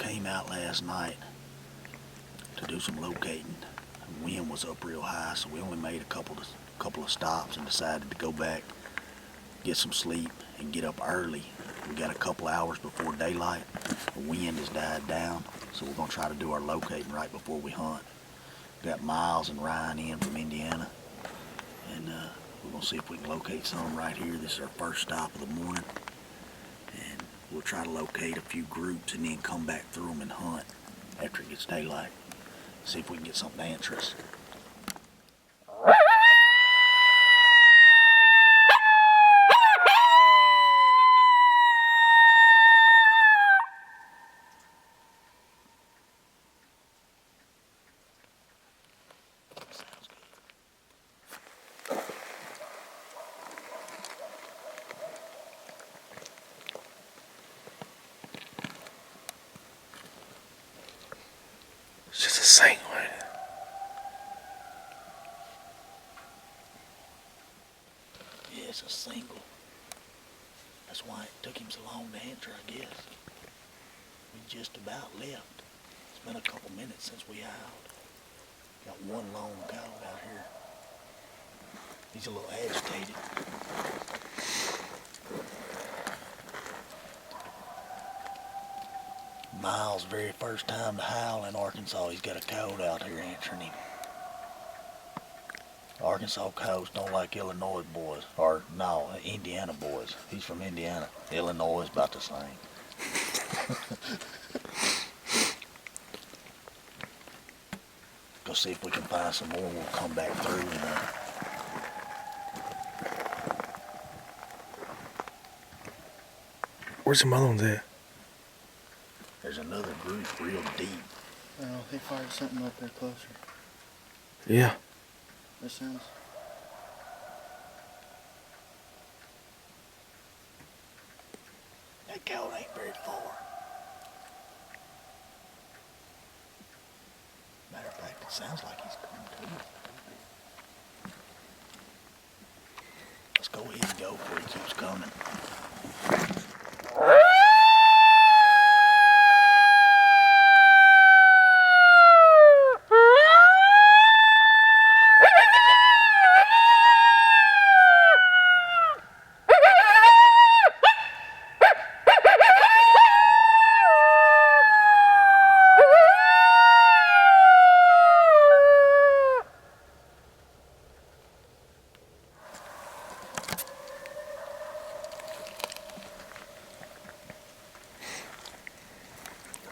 came out last night to do some locating. The wind was up real high, so we only made a couple of stops and decided to go back, get some sleep, and get up early. We got a couple hours before daylight. The wind has died down, so we're going to try to do our locating right before we hunt. Got Miles and Ryan in from Indiana, and we're going to see if we can locate some right here. This is our first stop of the morning, and we'll try to locate a few groups and then come back through them and hunt after it gets daylight. See if we can get something to answer us. It's just a single. Yeah, it's a single. That's why it took him so long to answer, I guess. We just about left. It's been a couple minutes since we howled. Got one lone cow out here. He's a little agitated. Miles' very first time to howl in Arkansas, he's got a coyote out here answering him. Arkansas coyotes don't like Illinois boys, or no, Indiana boys. He's from Indiana. Illinois is about the same. Go see if we can find some more. We'll come back through and Where's some other ones at? there's another group real deep. Oh, they fired something up there closer. Yeah. That sounds... That coyote ain't very far. Matter of fact, it sounds like he's coming too. Let's go ahead and go before he keeps coming.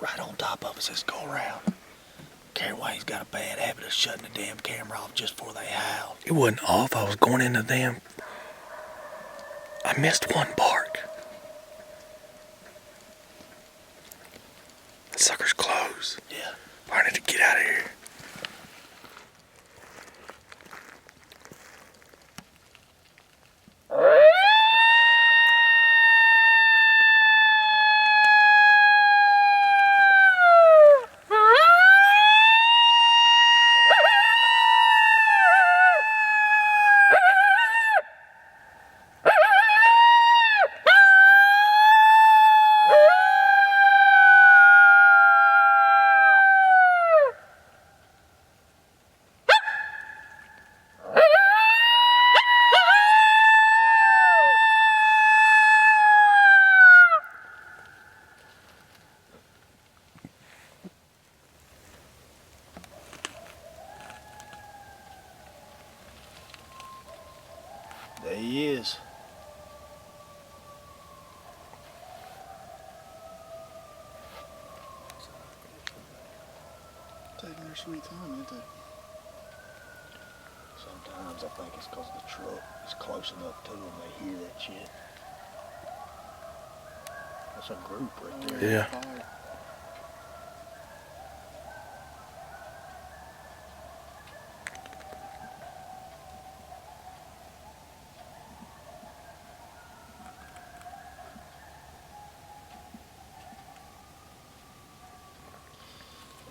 Right on top of us, let's go around. Carraway's got a bad habit of shutting the damn camera off just before they howl. It wasn't off. I was going in the damn... I missed one bark. That sucker's closed. Yeah. I need to get out of here. There he is. Taking their sweet time, ain't they? Sometimes I think it's because the truck is close enough to them they hear that shit. That's a group right there. Yeah. Fired.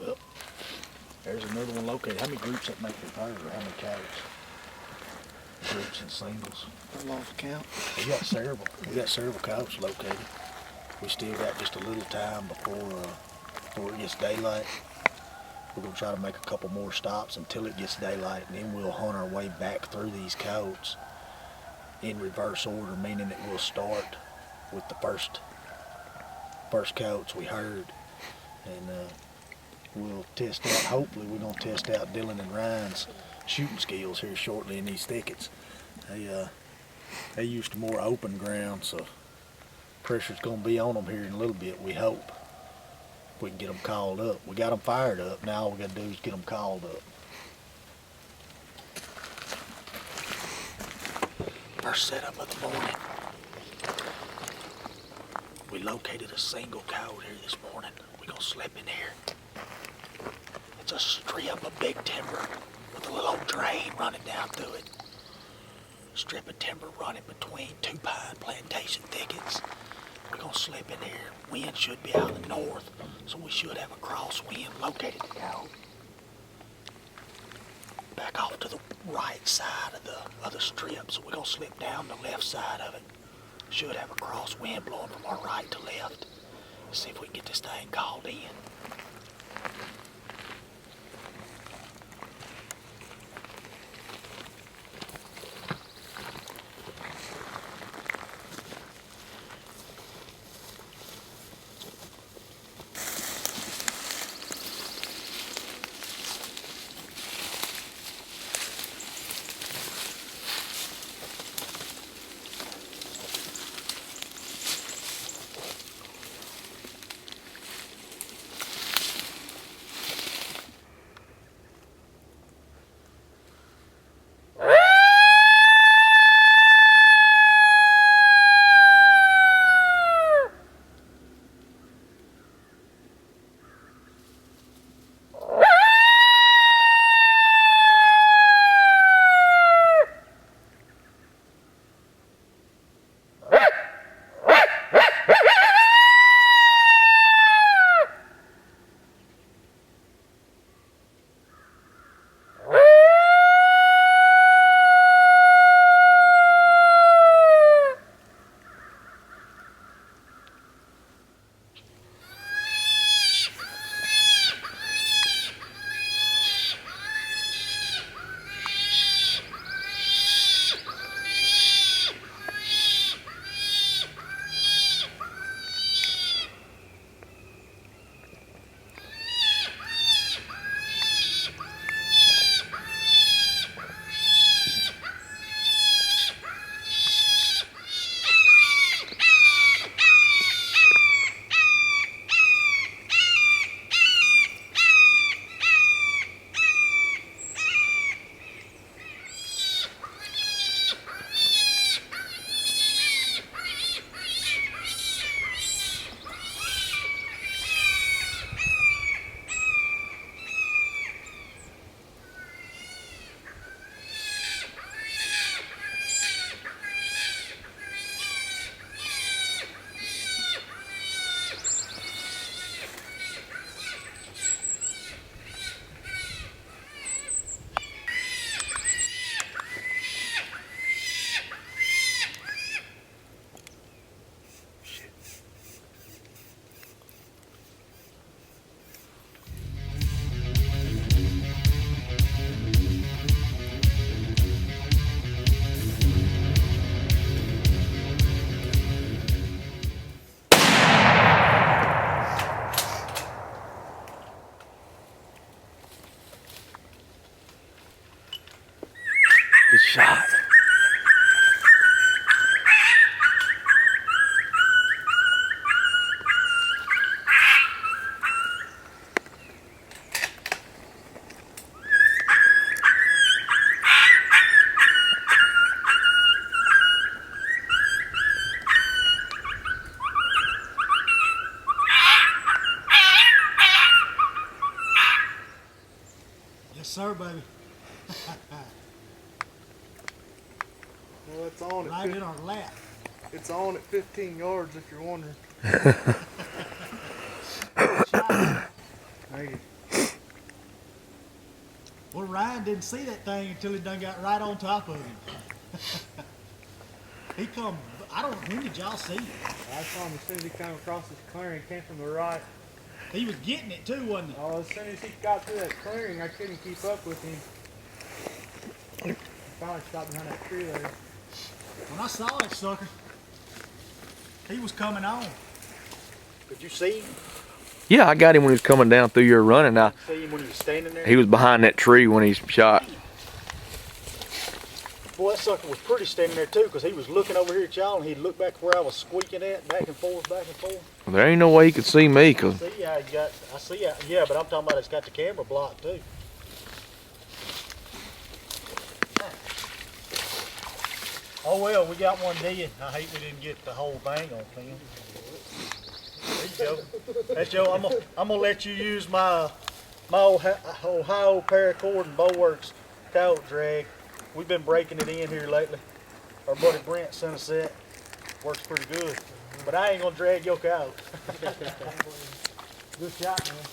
Well, there's another one located. How many groups that make the herd, or how many coyotes? Groups and singles. I lost count. We got several. We got several coyotes located. We still got just a little time before before it gets daylight. We're gonna try to make a couple more stops until it gets daylight, and then we'll hunt our way back through these codes in reverse order, meaning that we'll start with the first codes we heard, and we'll test out. Hopefully, we're gonna test out Dylan and Ryan's shooting skills here shortly in these thickets. They used to more open ground, so pressure's gonna be on them here in a little bit. We hope we can get them called up. We got them fired up. Now all we gotta do is get them called up. First setup of the morning. We located a single code here this morning. We're gonna slip in here. It's a strip of big timber with a little drain running down through it. Strip of timber running between two pine plantation thickets. We're gonna slip in here. Wind should be out of the north, so we should have a crosswind located the code. Back off to the right side of the strip, so we're gonna slip down the left side of it. Should have a crosswind blowing from our right to left. Let's see if we can get this thing called in. Good shot. Yes, sir, baby. Well, it's on at Right in our lap. it's on at 15 yards if you're wondering. Thank you. Well, Ryan didn't see that thing until he done got right on top of him. He come, I don't know, when did y'all see him? I saw him as soon as he came across this clearing, came from the right, He was getting it too, wasn't he? Oh, as soon as he got through that clearing, I couldn't keep up with him. He finally stopped behind that tree there. When I saw that sucker, he was coming on. Could you see him? Yeah, I got him when he was coming down through your running. See him when he was standing there? He was behind that tree when he shot. Boy, that sucker was pretty standing there too, because he was looking over here at y'all and he'd look back where I was squeaking at, back and forth, back and forth. Well, there ain't no way he could see me, cause See how he got, I see how, yeah, but I'm talking about it's got the camera blocked too. Oh well, we got one dead. I hate we didn't get the whole thing on film. There you go. That's Joe. I'm gonna let you use my old Ohio paracord and Bowworks coyote drag. We've been breaking it in here lately. Our buddy Brent sent us that. Works pretty good. But I ain't gonna drag your coyote. Good shot, man.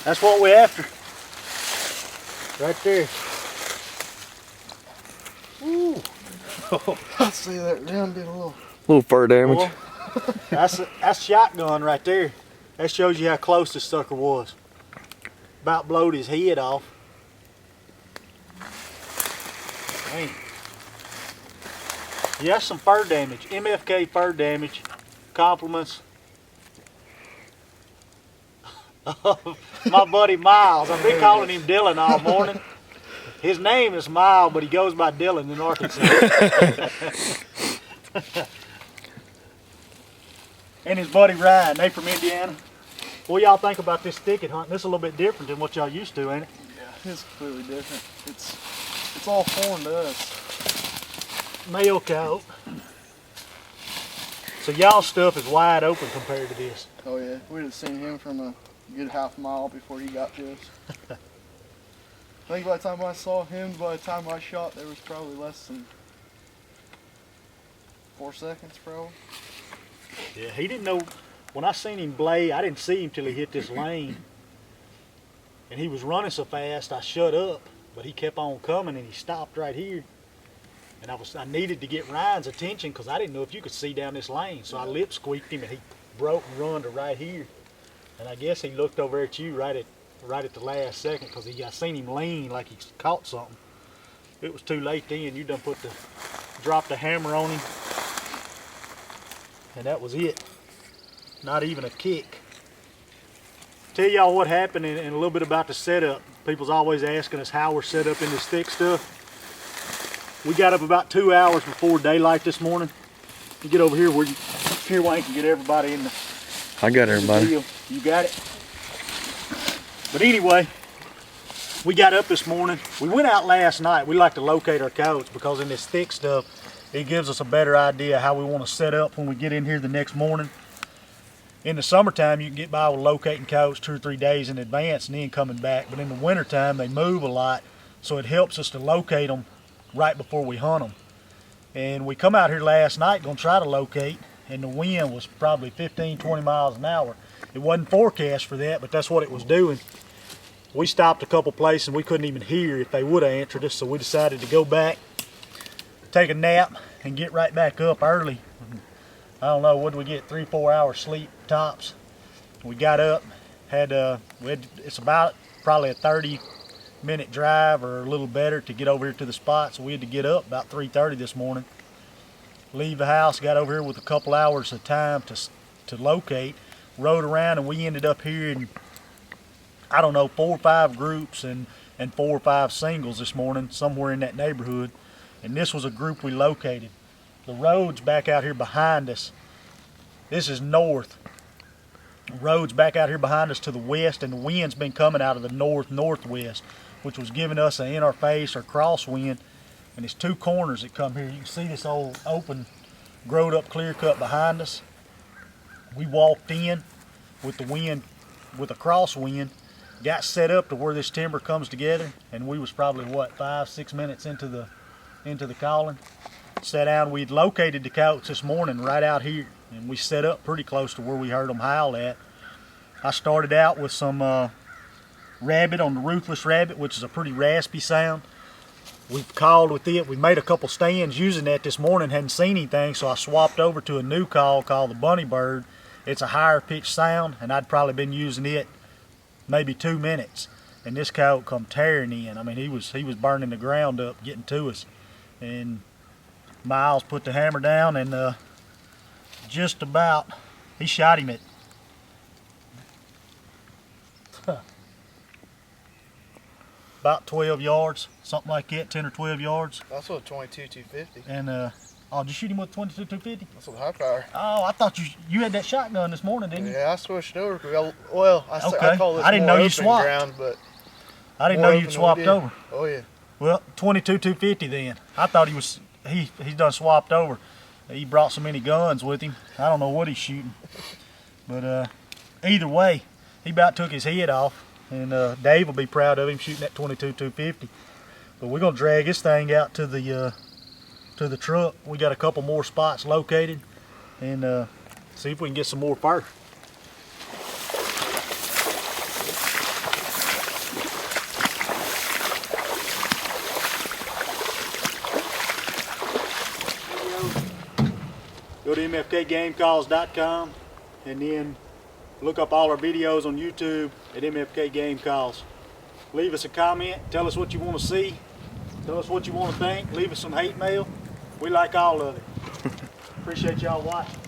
That's what we're after. Right there. Ooh. I see that round did a little. fur damage. Boy, that's shotgun right there. That shows you how close this sucker was. About blowed his head off. Man. Yeah, that's some fur damage. MFK fur damage. Compliments. My buddy Miles. I've been calling him Dylan all morning. His name is Miles, but he goes by Dylan in Arkansas. And his buddy Ryan, they from Indiana. What y'all think about this thicket hunting? This is a little bit different than what y'all used to, ain't it? Yeah, it's completely different. It's all foreign to us. Male coyote. So y'all stuff is wide open compared to this. Oh yeah, we'd have seen him from a good half mile before he got to us. I think by the time I saw him, by the time I shot, there was probably less than 4 seconds, probably. Yeah, he didn't know. When I seen him blade, I didn't see him till he hit this lane. And he was running so fast, I shut up, but he kept on coming and he stopped right here. And I needed to get Ryan's attention because I didn't know if you could see down this lane. So I lip squeaked him and he broke and run to right here. And I guess he looked over at you right at the last second because I seen him lean like he caught something. It was too late then. You done dropped the hammer on him. And that was it. Not even a kick. Tell y'all what happened and a little bit about the setup. People's always asking us how we're set up in this thick stuff. We got up about 2 hours before daylight this morning. You get over here where I can get everybody in the I got everybody. deal. You got it? But anyway, we got up this morning. We went out last night. We like to locate our coyotes because in this thick stuff, it gives us a better idea how we want to set up when we get in here the next morning. In the summertime, you can get by with locating coyotes 2 or 3 days in advance and then coming back. But in the wintertime, they move a lot, so it helps us to locate them right before we hunt them. And we come out here last night going to try to locate, and the wind was probably 15, 20 miles an hour. It wasn't forecast for that, but that's what it was doing. We stopped a couple places and we couldn't even hear if they would have answered us, so we decided to go back, take a nap, and get right back up early. I don't know, what did we get, 3-4 hours sleep tops. We got up, it's about probably a 30-minute drive or a little better to get over here to the spot, so we had to get up about 3:30 this morning. Leave the house, got over here with a couple hours of time to locate, rode around, and we ended up here in, I don't know, 4 or 5 groups and 4 or 5 singles this morning, somewhere in that neighborhood. And this was a group we located. The road's back out here behind us. This is north. The road's back out here behind us to the west, and the wind's been coming out of the northwest, which was giving us an in-our-face or crosswind. And it's 2 corners that come here. You can see this old open, growed up clear cut behind us. We walked in with the wind, with a crosswind, got set up to where this timber comes together, and we was probably what, 5-6 minutes into the calling. sat down. We'd located the coyotes this morning right out here, and we set up pretty close to where we heard them howl at. I started out with some rabbit on the ruthless rabbit, which is a pretty raspy sound. We've called with it. We made a couple stands using that this morning, hadn't seen anything, so I swapped over to a new call called the bunny bird. It's a higher pitched sound, and I'd probably been using it maybe 2 minutes. And this coyote come tearing in. I mean, he was burning the ground up, getting to us. And Miles put the hammer down, and just about, he shot him at about 12 yards, something like that, 10 or 12 yards. That's what 22-250. And oh, did you shoot him with 22-250? That's what high power. Oh, I thought you had that shotgun this morning, didn't you? Yeah, I switched over. I call this I didn't more know you open swapped. ground, but I didn't more know open you'd than swapped we did. over. Oh yeah. Well, 22-250 then. I thought he's done swapped over. He brought so many guns with him. I don't know what he's shooting. But either way, he about took his head off, and Dave will be proud of him shooting that 22-250. But we're gonna drag this thing out to the truck. We got a couple more spots located, and see if we can get some more fur. Go to mfkgamecalls.com and then look up all our videos on YouTube at MFK Game Calls. Leave us a comment, tell us what you want to see, tell us what you want to think, leave us some hate mail. We like all of it. Appreciate y'all watching.